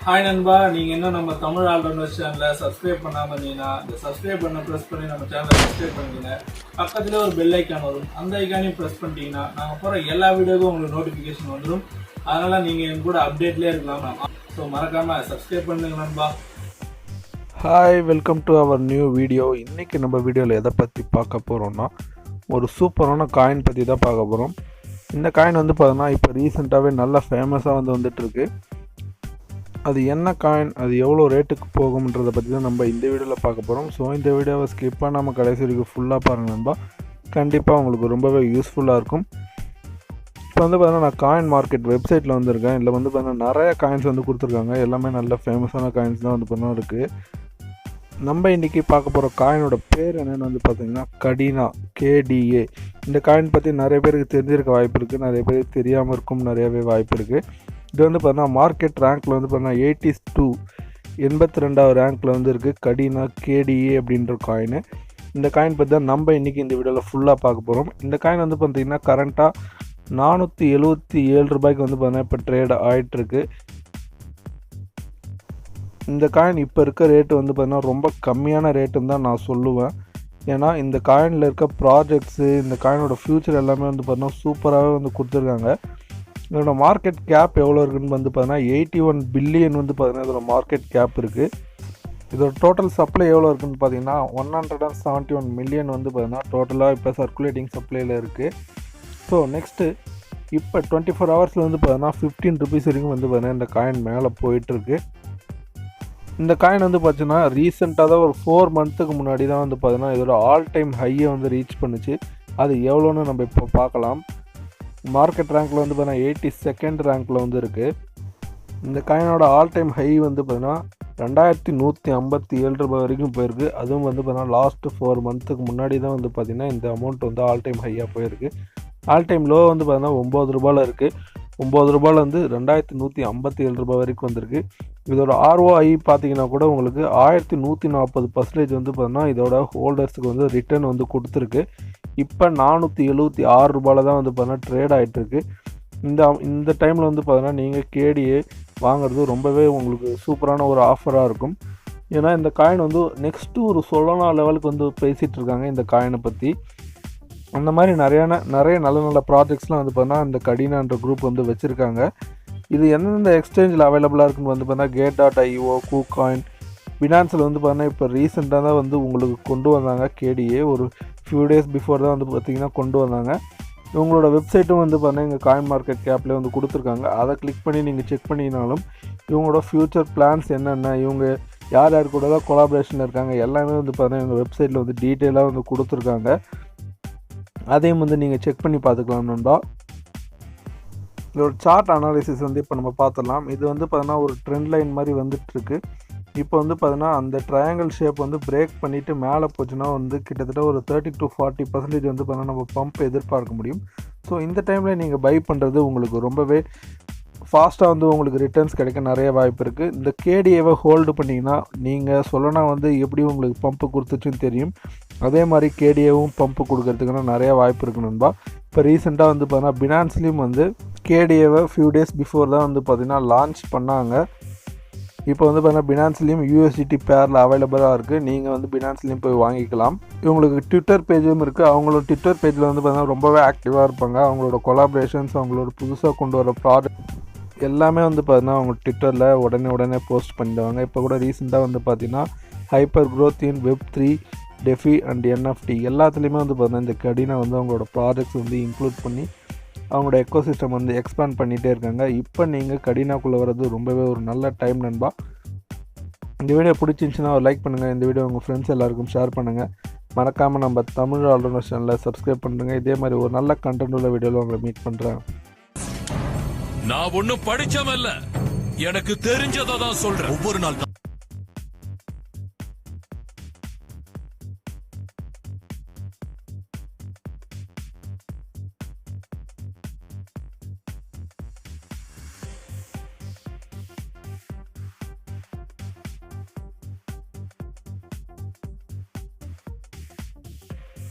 Hi நண்பா, நீங்கள் இன்னும் நம்ம தமிழ் ஆல்ரவுண்டர்ஸ் சேனலை சப்ஸ்கிரைப் பண்ணாமல் இருந்தீங்கன்னா இந்த சப்ஸ்கிரைப் பண்ண ப்ரெஸ் பண்ணி நம்ம சேனலை சப்ஸ்கிரைப் பண்ணிடுங்க. பக்கத்தில் ஒரு பெல் ஐக்கான் வரும், அந்த ஐக்கானையும் ப்ரெஸ் பண்ணிட்டீங்கன்னா நாங்கள் போகிற எல்லா வீடியோக்கும் உங்களுக்கு நோட்டிஃபிகேஷன் வந்துடும். அதனால் நீங்கள் என் கூட அப்டேட்லேயே இருக்கலாம். ஸோ மறக்காமல் சப்ஸ்கிரைப் பண்ணுங்க நண்பா. Hi, welcome to our new video. இன்றைக்கி நம்ம வீடியோவில் எதை பற்றி பார்க்க போகிறோம்னா, ஒரு சூப்பரான காயின் பற்றி தான் பார்க்க போகிறோம். இந்த காயின் வந்து பார்த்தோன்னா இப்போ ரீசெண்டாகவே நல்லா ஃபேமஸாக வந்துட்டுருக்கு. அது என்ன காயின், அது எவ்வளோ ரேட்டுக்கு போகும்ன்றதை பற்றி தான் நம்ம இந்த வீடியோவில் பார்க்க போகிறோம். ஸோ இந்த வீடியோவை ஸ்கிப் பண்ணாமல் கடைசி வரைக்கும் ஃபுல்லாக பாருங்கள் நண்பா. கண்டிப்பாக உங்களுக்கு ரொம்பவே யூஸ்ஃபுல்லாக இருக்கும். இப்போ வந்து பார்த்தீங்கன்னா நான் காயின் மார்க்கெட் வெப்சைட்டில் வந்திருக்கேன். இதில் வந்து பார்த்தீங்கன்னா நிறைய காயின்ஸ் வந்து கொடுத்துருக்காங்க. எல்லாமே நல்ல ஃபேமஸான காயின்ஸ் தான் வந்து பார்த்தீங்கன்னா இருக்குது. நம்ம இன்றைக்கி பார்க்க போகிற காயினோட பேர் என்னென்னு வந்து பார்த்திங்கன்னா கடீனா, KDA. இந்த காயின் பற்றி நிறைய பேருக்கு தெரிஞ்சிருக்க வாய்ப்பு இருக்குது, நிறைய பேருக்கு தெரியாமல் இருக்கும் நிறையவே வாய்ப்பு இருக்குது. இது வந்து பார்த்தீங்கன்னா மார்க்கெட் ரேங்க்கில் வந்து பார்த்தீங்கன்னா 82வது ரேங்க்கில் வந்து இருக்குது கடீனா KDA அப்படின்ற காயின். இந்த காயின் பற்றி தான் நம்ம இன்றைக்கி இந்த வீடியோவில் ஃபுல்லாக பார்க்க போகிறோம். இந்த காயின் வந்து பார்த்திங்கன்னா கரண்ட்டாக 477 ரூபாய்க்கு வந்து பார்த்தீங்கன்னா இப்போ ட்ரேட் ஆகிட்டுருக்கு. இந்த காயின் இப்போ இருக்க ரேட்டு வந்து பார்த்திங்கன்னா ரொம்ப கம்மியான ரேட்டுன்னு தான் நான் சொல்லுவேன். ஏன்னா இந்த காயினில் இருக்க ப்ராஜெக்ட்ஸு, இந்த காயினோட ஃப்யூச்சர் எல்லாமே வந்து பார்த்திங்கன்னா சூப்பராகவே வந்து கொடுத்துருக்காங்க. இதோட மார்க்கெட் கேப் எவ்வளோ இருக்குதுன்னு வந்து பார்த்தீங்கன்னா 81 பில்லியன் வந்து பார்த்தீங்கன்னா இதோட மார்க்கெட் கேப் இருக்குது. இதோட டோட்டல் சப்ளை எவ்வளோ இருக்குதுன்னு பார்த்தீங்கன்னா 171 மில்லியன் வந்து பார்த்தீங்கன்னா டோட்டலாக இப்போ சர்க்குலேட்டிங் சப்ளையில் இருக்குது. ஸோ நெக்ஸ்ட்டு இப்போ 24 ஹவர்ஸில் வந்து பார்த்தீங்கன்னா 15 ருபீஸ் வரைக்கும் வந்து பார்த்தீங்கன்னா இந்த காயின் மேலே போயிட்டுருக்கு. இந்த காயின் வந்து பார்த்தீங்கன்னா ரீசெண்டாக தான் ஒரு 4 மந்த்துக்கு முன்னாடி தான் வந்து பார்த்தீங்கன்னா இதோட ஆல் டைம் ஹையை வந்து ரீச் பண்ணுச்சு. அது எவ்வளோன்னு நம்ம இப்போ பார்க்கலாம். மார்க்கெட் ரேங்க்கில் வந்து பார்த்தீங்கன்னா 82nd ரேங்க்கில் வந்து இருக்குது. இந்த காயினோட ஆல் டைம் ஹை வந்து பார்த்தீங்கன்னா 2157 ரூபாய் வரைக்கும் போயிருக்கு. அதுவும் வந்து பார்த்தீங்கன்னா லாஸ்ட்டு 4 மந்த்துக்கு முன்னாடி தான் வந்து பார்த்திங்கன்னா இந்த அமௌண்ட் வந்து ஆல் டைம் ஹையாக போயிருக்கு. ஆல் டைம் லோ வந்து பார்த்தீங்கன்னா 9 ரூபாயில் இருக்குது. 9 ரூபாயில் வந்து 2157 ரூபாய் வரைக்கும் வந்திருக்கு. இதோட ROI பார்த்தீங்கன்னா கூட உங்களுக்கு 1140% வந்து பார்த்தீங்கன்னா இதோட ஹோல்டர்ஸுக்கு வந்து ரிட்டர்ன் வந்து கொடுத்துருக்கு. இப்போ 476 ரூபாயில் தான் வந்து பார்த்தீங்கன்னா ட்ரேட் ஆகிட்டுருக்கு. இந்த டைமில் வந்து பார்த்தீங்கன்னா நீங்கள் KDA வாங்குறது ரொம்பவே உங்களுக்கு சூப்பரான ஒரு ஆஃபராக இருக்கும். ஏன்னா இந்த காயின் வந்து நெக்ஸ்ட்டு ஒரு சொலோனா லெவலுக்கு வந்து பேசிகிட்டு இருக்காங்க இந்த காயினை பற்றி. அந்த மாதிரி நிறைய நல்ல நல்ல ப்ராஜெக்ட்ஸ்லாம் வந்து பார்த்தீங்கன்னா இந்த கடீனான்ற குரூப் வந்து வச்சுருக்காங்க. இது எந்தெந்த எக்ஸ்சேஞ்சில் அவைலபிளாக இருக்குன்னு வந்து பார்த்தீங்கன்னா Gate.io, KuCoin, பினான்ஸில் வந்து பார்த்தீங்கன்னா இப்போ ரீசெண்டாக தான் வந்து உங்களுக்கு கொண்டு வந்தாங்க. KDA ஒரு ஃபியூ டேஸ் பிஃபோர் தான் வந்து பார்த்திங்கன்னா கொண்டு வந்தாங்க. இவங்களோட வெப்சைட்டும் வந்து பார்த்தீங்கன்னா இங்கே காயின் மார்க்கெட் கேப்லேயே வந்து கொடுத்துருக்காங்க. அதை கிளிக் பண்ணி நீங்கள் செக் பண்ணிங்கனாலும் இவங்களோட ஃப்யூச்சர் பிளான்ஸ் என்னென்ன, இவங்க யார் யார் கூட தான் கொலாபரேஷன் இருக்காங்க எல்லாமே வந்து பார்த்தீங்கன்னா இவங்க வெப்சைட்டில் வந்து டீட்டெயிலாக வந்து கொடுத்துருக்காங்க. அதையும் வந்து நீங்கள் செக் பண்ணி பார்த்துக்கலாம் நண்பா. இதோட சார்ட் அனாலிசிஸ் வந்து இப்போ நம்ம பார்த்துடலாம். இது வந்து பார்த்தீங்கன்னா ஒரு ட்ரெண்ட் லைன் மாதிரி வந்துட்டுருக்கு. இப்போ வந்து பார்த்தீங்கன்னா அந்த ட்ரையாங்கிள் ஷேப் வந்து பிரேக் பண்ணிவிட்டு மேலே போச்சுன்னா வந்து கிட்டத்தட்ட ஒரு 30 to 40% வந்து பார்த்தீங்கன்னா நம்ம பம்ப் எதிர்பார்க்க முடியும். ஸோ இந்த டைமில் நீங்கள் பை பண்ணுறது உங்களுக்கு ரொம்பவே ஃபாஸ்ட்டாக வந்து உங்களுக்கு ரிட்டர்ன்ஸ் கிடைக்க நிறைய வாய்ப்பு இருக்குது. இந்த KDAவை ஹோல்டு பண்ணிங்கன்னா நீங்கள் சொல்லணும் வந்து எப்படி உங்களுக்கு பம்ப்பு கொடுத்துச்சுன்னு தெரியும். அதே மாதிரி KDAவும் பம்ப்பு கொடுக்கறதுக்கான நிறைய வாய்ப்பு இருக்குணும்பா. இப்போ ரீசெண்டாக வந்து பார்த்தீங்கன்னா பினான்ஸ்லேயும் வந்து KDAவை ஃபியூ டேஸ் பிஃபோர் தான் வந்து பார்த்திங்கன்னா லான்ச் பண்ணாங்க. இப்போ வந்து பார்த்தீங்கன்னா பினான்ஸ்லேயும் USDT பேரில் அவைலபிளாக இருக்குது. நீங்கள் வந்து பினான்ஸ்லேயும் போய் வாங்கிக்கலாம். இவங்களுக்கு ட்விட்டர் பேஜும் இருக்குது. அவங்களோட ட்விட்டர் பேஜில் வந்து பார்த்தீங்கன்னா ரொம்பவே ஆக்டிவாக இருப்பாங்க. அவங்களோட கொலாபரேஷன்ஸ், அவங்களோட புதுசாக கொண்டு வர ப்ராடக்ட் எல்லாமே வந்து பார்த்தீங்கன்னா அவங்க ட்விட்டரில் உடனே போஸ்ட் பண்ணிடுவாங்க. இப்போ கூட ரீசெண்டாக வந்து பார்த்திங்கன்னா hyper growth in Web3, DeFi and NFT எல்லாத்துலேயுமே வந்து பார்த்தீங்கன்னா இந்த கடீனா வந்து அவங்களோட ப்ராஜெக்ட்ஸ் வந்து இன்க்ளூட் பண்ணி அவங்களோட எக்கோசிஸ்டம் வந்து எக்ஸ்பேண்ட் பண்ணிகிட்டே இருக்காங்க. இப்போ நீங்கள் கடீனாக்குள்ளே வர்றது ரொம்பவே ஒரு நல்ல டைம் நண்பா. இந்த வீடியோ பிடிச்சிருந்துச்சுன்னா ஒரு லைக் பண்ணுங்கள். இந்த வீடியோ உங்கள் ஃப்ரெண்ட்ஸ் எல்லாருக்கும் ஷேர் பண்ணுங்கள். மறக்காமல் நம்ம தமிழ் ஆல்ரவுண்டர்ஸ் சேனலை சப்ஸ்கிரைப் பண்ணுறேங்க. இதே மாதிரி ஒரு நல்ல கண்டென்ட் உள்ள வீடியோவில் உங்களை மீட் பண்ணுறேன். நான் ஒன்னும் படிச்சவன் இல்ல, எனக்கு தெரிஞ்சதை தான் சொல்றேன். ஒவ்வொரு நாள்